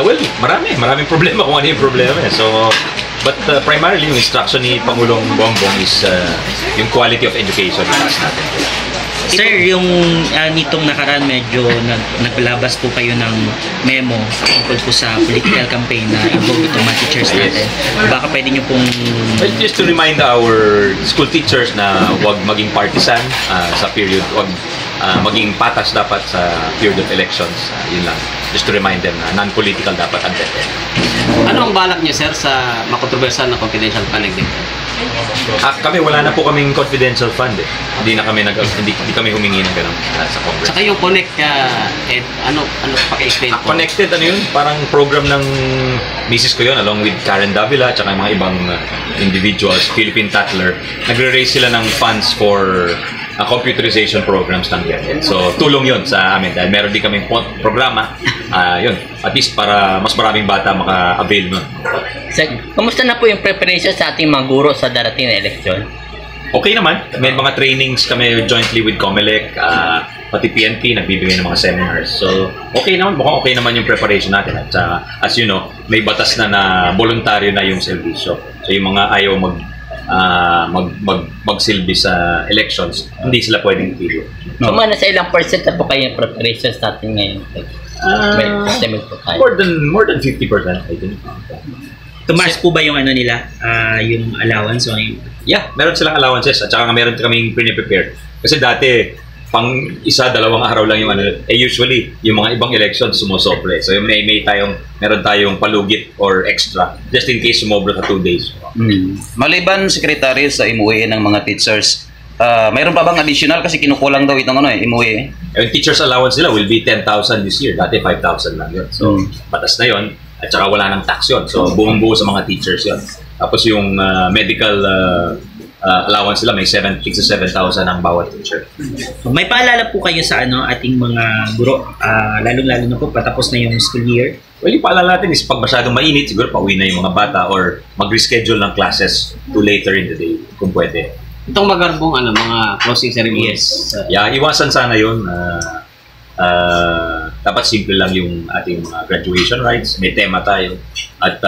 Well, maraming problema kung ano yung problema. So, but primarily yung instruction ni Pangulong Bongbong is yung quality of education itaas natin. Sir, yung nitong nakaraan medyo naglabas po kayo ng memo tungkol po sa political campaign na involved itong mga teachers natin. Baka pwede nyo pong... Well, just to remind our school teachers na huwag maging partisan sa period, huwag maging patas dapat sa period of elections. Yun lang. Just to remind them na non-political dapat ang DepEd. Ano ang balak niyo, sir, sa makontrobersyal na confidential funding? Kami wala na po kaming confidential fund eh. Hindi kami humingi ng ganun sa Congress. Saka yung Connect, ano paki-explain po? Connected, ano yun? Parang program ng misis ko yun along with Karen Davila at saka mga ibang individuals, Philippine Tatler. Nagre-raise sila ng funds for computerization programs ng DepEd. So, tulong yun sa amin dahil meron din kaming programa. Yun, at least para mas maraming bata maka-avail nun. Sir, kumusta na po yung preparation sa ating mga guro sa darating na eleksyon? Okay naman. May mga trainings kami jointly with COMELEC, pati PNP, nagbibigay ng mga seminars. So, okay naman. Mukhang okay naman yung preparation natin. At as you know, may batas na voluntaryo na yung serbisyo. So, yung mga ayaw magsilbi sa elections, hindi sila pwedeng ipili. So, nasa ilang percent na po kayo yung preparations natin ngayon? More than 50%, I think. Tumaas po ba yung ano nila, yung allowance? O yung... Yeah, meron silang allowances at saka meron kaming pre-prepare. Kasi dati, pang dalawang araw lang yung ano. Usually, yung mga ibang elections sumusople. So meron tayong palugit or extra just in case sumobra sa 2 days. Maliban, Secretary, sa MOA ng mga teachers, mayroon pa bang additional kasi kinukulang daw itong MOA? Yung teachers allowance nila will be 10,000 this year. Dati 5,000 lang yun. So, batas na yun. At saka wala nang tax yun. So, buong-buo sa mga teachers yun. Tapos yung medical allowance nila, may 7,000 ang bawat teacher. May paalala po kayo sa ating mga guro, lalong-lalo na po patapos na yung school year? Well, yung paalala natin is pag masyadong mainit, siguro pauwi na yung mga bata or mag-reschedule ng classes to later in the day, kung pwede. Itong magarbong mga closing ceremonies. Yeah, iwasan sana yun. Dapat simple lang yung ating graduation rites. May tema tayo. At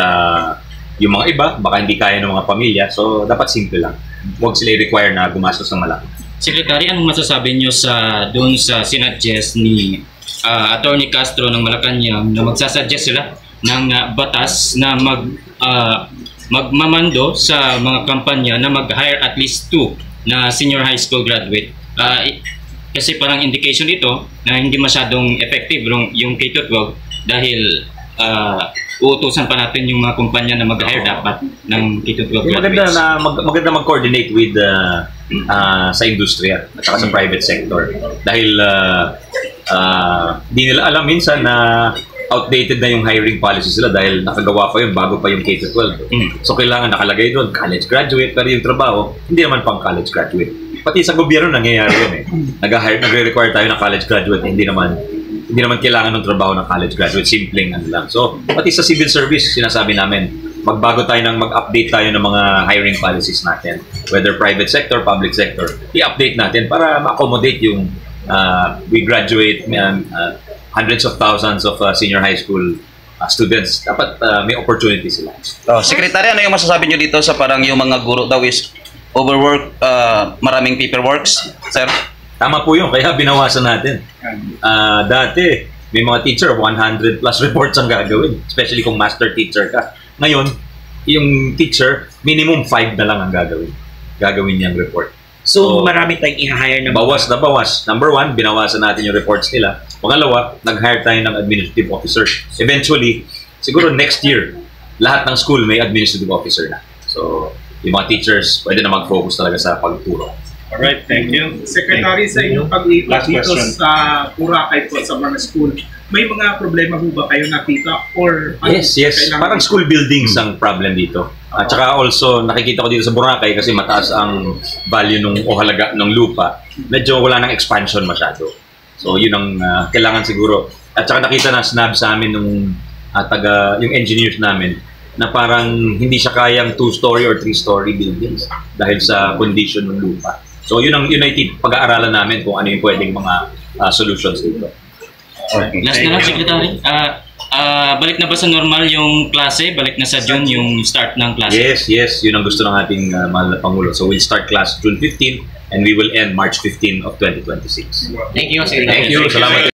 yung mga iba, baka hindi kaya ng mga pamilya. So, dapat simple lang. Huwag sila i-require na gumastos ng malaki. Secretary, anong masasabi nyo doon sa sinuggest ni Attorney Castro ng Malacanang na magsasuggest sila ng batas na magmamando sa mga kampanya na mag-hire at least 2 na senior high school graduate. Kasi parang indication ito na hindi masyadong effective yung K-12 dahil uutusan pa natin yung mga kumpanya na mag-hire dapat ng K-12 graduates. Maganda mag-coordinate with sa industriya at saka sa private sector. Dahil di nila alam minsan na outdated na yung hiring policies nila dahil nakagawa pa yun bago pa yung K-12. So kailangan nakalagay doon college graduate, pero yung trabaho hindi naman pang college graduate. Pati sa gobyerno nangyayari yun eh. Nagre-require tayo ng college graduate, hindi naman kailangan ng trabaho ng college graduate, simpleng ano lang. So, pati sa civil service, sinasabi namin, magbago tayo mag-update tayo ng mga hiring policies natin. Whether private sector, public sector, i-update natin para ma-accommodate yung we graduate hundreds of thousands of senior high school students. Dapat may opportunity sila. Secretary, ano yung masasabi nyo dito sa parang yung mga guro daw is overwork, maraming paperworks, sir? Tama po yun, kaya binawasan natin. Dati, may mga teacher, 100 plus reports ang gagawin, especially kung master teacher ka. Ngayon, yung teacher, minimum 5 na lang ang gagawin niyang report. So marami tayong i-hire na bawas na bawas. Number 1, binawasan natin yung reports nila. Pangalawa, nag-hire tayo ng administrative officer. Eventually, siguro next year, lahat ng school may administrative officer na. So, yung mga teachers, pwede na mag-focus talaga sa pagturo. Alright, thank you. Secretary, sa inyong paglipat dito sa Boracay po sa mga school, may mga problema po ba kayo nakita? Or yes. Parang school buildings ang problem dito. At saka also, nakikita ko dito sa Boracay kasi mataas ang value o halaga ng lupa. Medyo wala nang expansion masyado. So, yun ang kailangan siguro. At saka nakita na sinabi sa amin yung engineers namin na parang hindi siya kayang 2-story or 3-story buildings dahil sa condition ng lupa. So, yun ang pag-aaralan namin kung ano yung pwedeng mga solutions dito. Last na lang, Secretary. balik na ba sa normal yung klase? Balik na sa June yung start ng klase? Yes. Yun ang gusto ng ating mahal na Pangulo. So we'll start class June 15 and we will end March 15 of 2026. Thank you, Secretary. Thank you. Salamat.